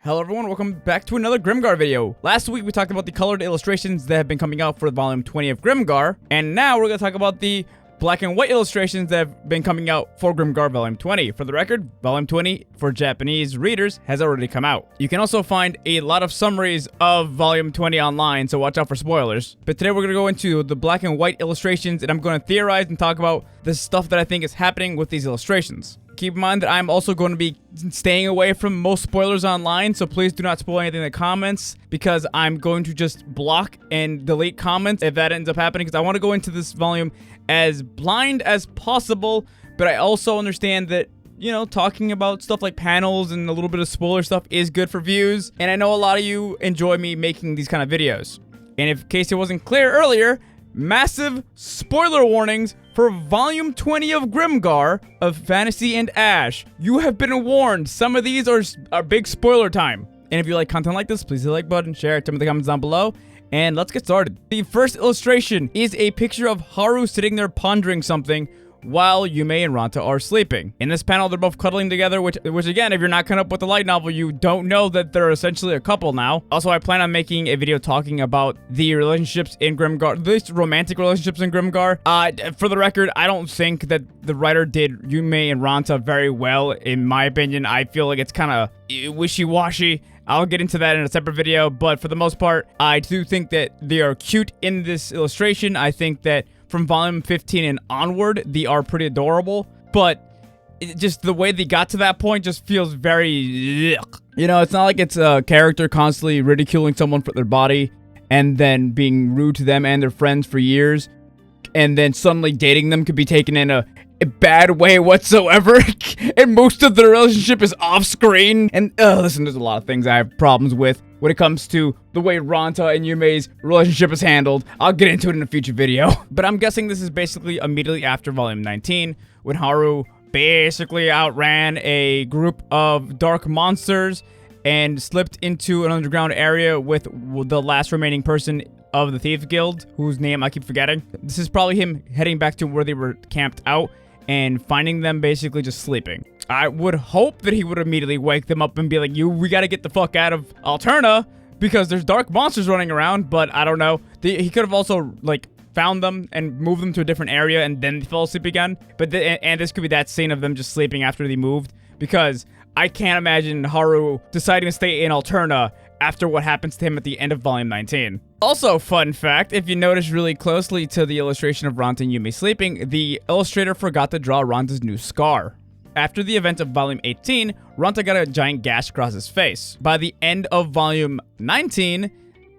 Hello everyone, welcome back to another Grimgar video. Last week we talked about the colored illustrations that have been coming out for volume 20 of Grimgar, and now we're going to talk about the black and white illustrations that have been coming out for Grimgar volume 20. For the record, volume 20 for Japanese readers has already come out. You can also find a lot of summaries of volume 20 online, so watch out for spoilers. But today we're going to go into the black and white illustrations, and I'm going to theorize and talk about the stuff that I think is happening with these illustrations. Keep in mind that I'm also going to be staying away from most spoilers online, so please do not spoil anything in the comments, because I'm going to just block and delete comments if that ends up happening, because I want to go into this volume as blind as possible, but I also understand that, you know, talking about stuff like panels and a little bit of spoiler stuff is good for views, and I know a lot of you enjoy me making these kind of videos. And in case it wasn't clear earlier, massive spoiler warnings for volume 20 of Grimgar of Fantasy and Ash. You have been warned. Some of these are big spoiler time. And if you like content like this, please hit the like button, share it, tell me in the comments down below, and let's get started. The first illustration is a picture of Haru sitting there pondering something while Yume and Ranta are sleeping. In this panel, they're both cuddling together, which again, if you're not caught up with the light novel, you don't know that they're essentially a couple now. Also, I plan on making a video talking about the relationships in Grimgar, at least romantic relationships in Grimgar. For the record, I don't think that the writer did Yume and Ranta very well, in my opinion. I feel like it's kind of wishy-washy. I'll get into that in a separate video, but for the most part, I do think that they are cute in this illustration. I think that from volume 15 and onward, they are pretty adorable, but just the way they got to that point just feels very ugh. You know, it's not like it's a character constantly ridiculing someone for their body and then being rude to them and their friends for years, and then suddenly dating them could be taken in a bad way whatsoever, and most of the relationship is off screen. And listen, there's a lot of things I have problems with when it comes to the way Ranta and Yume's relationship is handled. I'll get into it in a future video. But I'm guessing this is basically immediately after volume 19, when Haru basically outran a group of dark monsters and slipped into an underground area with the last remaining person of the Thieves Guild, whose name I keep forgetting. This is probably him heading back to where they were camped out and finding them basically just sleeping. I would hope that he would immediately wake them up and be like, we gotta get the fuck out of Alterna because there's dark monsters running around, but I don't know. He could have also, like, found them and moved them to a different area and then fell asleep again. But and this could be that scene of them just sleeping after they moved, because I can't imagine Haru deciding to stay in Alterna after what happens to him at the end of volume 19. Also, fun fact, if you notice really closely to the illustration of Ranta and Yume sleeping, the illustrator forgot to draw Ranta's new scar. After the event of volume 18, Ranta got a giant gash across his face. By the end of volume 19,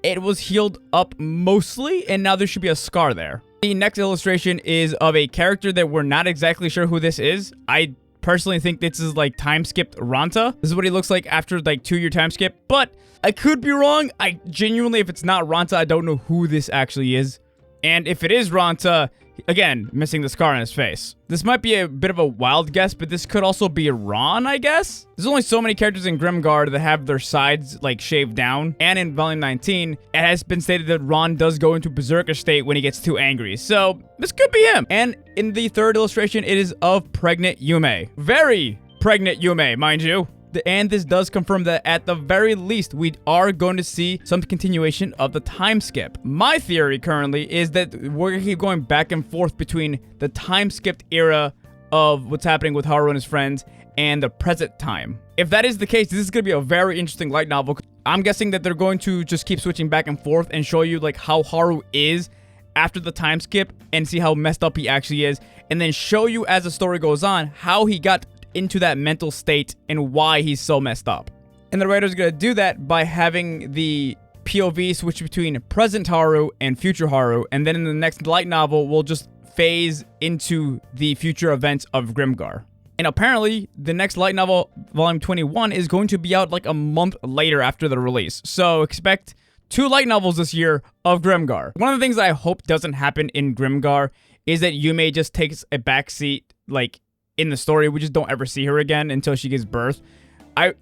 it was healed up mostly, and now there should be a scar there. The next illustration is of a character that we're not exactly sure who this is. I personally think this is like time skipped Ranta. This is what he looks like after like 2-year time skip, but I could be wrong. I genuinely, if it's not Ranta, I don't know who this actually is. And if it is Ranta, again, missing the scar on his face. This might be a bit of a wild guess, but this could also be Ron, I guess? There's only so many characters in Grimgar that have their sides, like, shaved down. And in volume 19, it has been stated that Ron does go into berserker state when he gets too angry. So, this could be him. And in the third illustration, it is of pregnant Yume. Very pregnant Yume, mind you. And this does confirm that at the very least, we are going to see some continuation of the time skip. My theory currently is that we're going to keep going back and forth between the time skipped era of what's happening with Haru and his friends and the present time. If that is the case, this is going to be a very interesting light novel. I'm guessing that they're going to just keep switching back and forth and show you like how Haru is after the time skip and see how messed up he actually is, and then show you as the story goes on how he got into that mental state and why he's so messed up. And the writer's gonna do that by having the POV switch between present Haru and future Haru, and then in the next light novel, we'll just phase into the future events of Grimgar. And apparently, the next light novel, volume 21, is going to be out like a month later after the release. So expect 2 light novels this year of Grimgar. One of the things that I hope doesn't happen in Grimgar is that Yume just takes a backseat, like, in the story. We just don't ever see her again until she gives birth.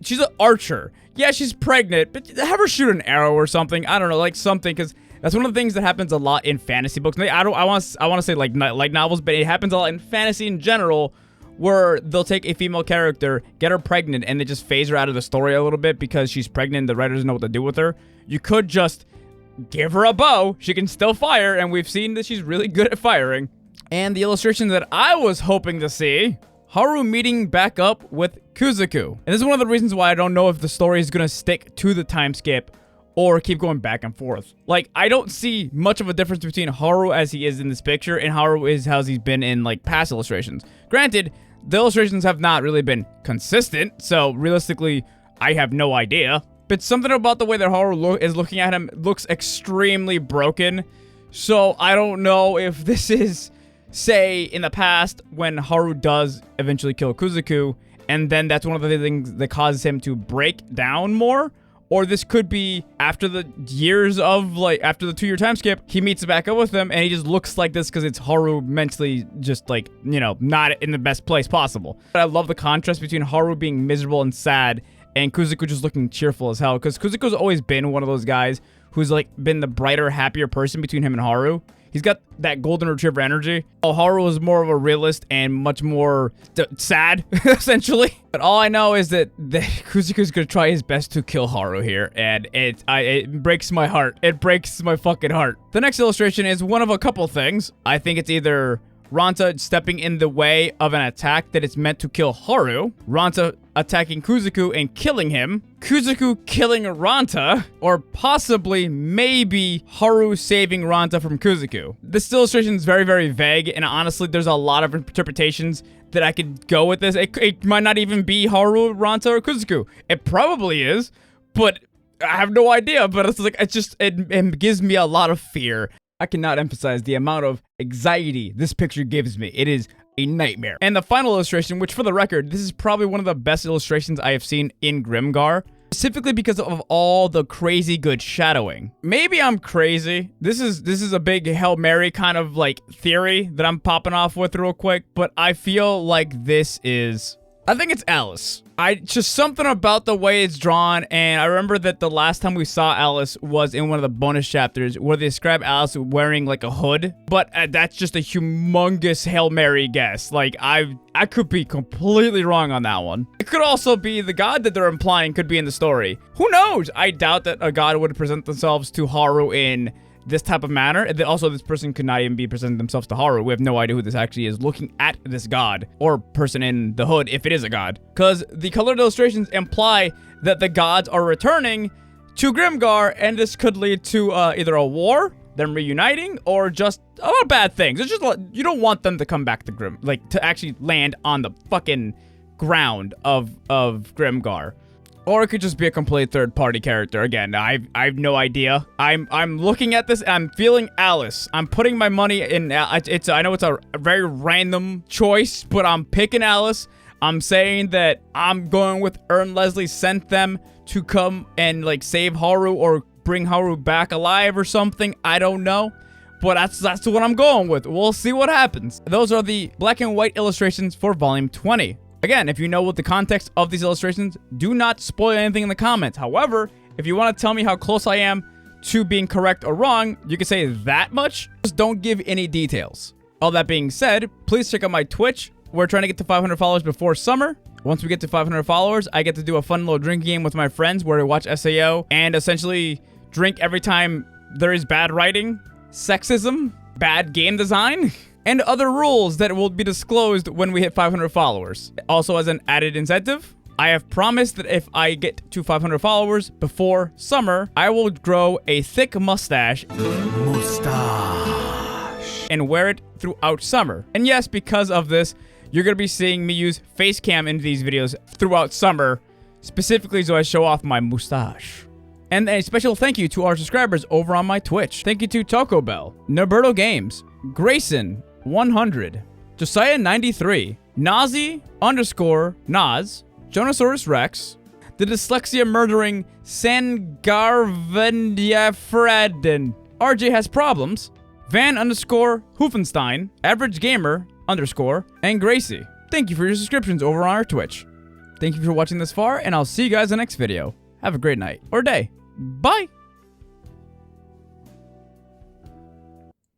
She's an archer. Yeah, she's pregnant, but have her shoot an arrow or something. I don't know, like something, because that's one of the things that happens a lot in fantasy books. I want to say like light novels, but it happens a lot in fantasy in general, where they'll take a female character, get her pregnant, and they just phase her out of the story a little bit because she's pregnant, the writer doesn't know what to do with her. You could just give her a bow, she can still fire, and we've seen that she's really good at firing. And the illustration that I was hoping to see, Haru meeting back up with Kuzaku. And this is one of the reasons why I don't know if the story is going to stick to the time skip or keep going back and forth. Like, I don't see much of a difference between Haru as he is in this picture and Haru is how he's been in, like, past illustrations. Granted, the illustrations have not really been consistent, so realistically, I have no idea. But something about the way that Haru is looking at him looks extremely broken. So I don't know if this is, say, in the past when Haru does eventually kill Kuzaku, and then that's one of the things that causes him to break down more. Or this could be after the years of, like, after the 2-year time skip, he meets back up with them, and he just looks like this because it's Haru mentally just, like, you know, not in the best place possible. But I love the contrast between Haru being miserable and sad, and Kuzaku just looking cheerful as hell, because Kuzaku's always been one of those guys who's, like, been the brighter, happier person between him and Haru. He's got that golden retriever energy. Oh, Haru is more of a realist and much more sad, essentially. But all I know is that Kuzaku's gonna try his best to kill Haru here, and it breaks my heart. It breaks my fucking heart. The next illustration is one of a couple things. I think it's either Ranta stepping in the way of an attack that is meant to kill Haru, Ranta attacking Kuzaku and killing him, Kuzaku killing Ranta, or possibly, maybe, Haru saving Ranta from Kuzaku. This illustration is very, very vague, and honestly, there's a lot of interpretations that I could go with this. It might not even be Haru, Ranta, or Kuzaku. It probably is, but I have no idea, but it's like, it gives me a lot of fear. I cannot emphasize the amount of anxiety this picture gives me. It is a nightmare. And the final illustration, which for the record, this is probably one of the best illustrations I have seen in Grimgar, specifically because of all the crazy good shadowing. Maybe I'm crazy. This is a big Hail Mary kind of like theory that I'm popping off with real quick, but I feel like this is, I think it's Alice. Just something about the way it's drawn, and I remember that the last time we saw Alice was in one of the bonus chapters where they describe Alice wearing like a hood, but that's just a humongous Hail Mary guess. Like, I could be completely wrong on that one. It could also be the god that they're implying could be in the story. Who knows? I doubt that a god would present themselves to Haru in this type of manner. And then also, this person could not even be presenting themselves to Haru. We have no idea who this actually is looking at this god or person in the hood, if it is a god, because the colored illustrations imply that the gods are returning to Grimgar, and this could lead to either a war, them reuniting, or just a lot of bad things. It's just, you don't want them to come back to to actually land on the fucking ground of Grimgar. Or it could just be a complete third-party character. Again, I have no idea. I'm looking at this, and I'm feeling Alice. I'm putting my money in. I know it's a very random choice, but I'm picking Alice. I'm saying that I'm going with Leslie sent them to come and like save Haru or bring Haru back alive or something. I don't know, but that's what I'm going with. We'll see what happens. Those are the black and white illustrations for Volume 20. Again, if you know what the context of these illustrations, do not spoil anything in the comments. However, if you want to tell me how close I am to being correct or wrong, you can say that much. Just don't give any details. All that being said, please check out my Twitch. We're trying to get to 500 followers before summer. Once we get to 500 followers, I get to do a fun little drinking game with my friends where we watch SAO and essentially drink every time there is bad writing, sexism, bad game design, and other rules that will be disclosed when we hit 500 followers. Also, as an added incentive, I have promised that if I get to 500 followers before summer, I will grow a thick mustache and wear it throughout summer. And yes, because of this, you're going to be seeing me use face cam in these videos throughout summer, specifically so I show off my mustache. And a special thank you to our subscribers over on my Twitch. Thank you to Taco Bell, Norberto Games, Grayson 100, Josiah 93, Nazi _ Naz, Jonasaurus Rex, the dyslexia murdering Sangarvendiafreden, RJ has problems, Van _ Hoofenstein, Average Gamer _ and Gracie. Thank you for your subscriptions over on our Twitch. Thank you for watching this far, and I'll see you guys in the next video. Have a great night or day. Bye!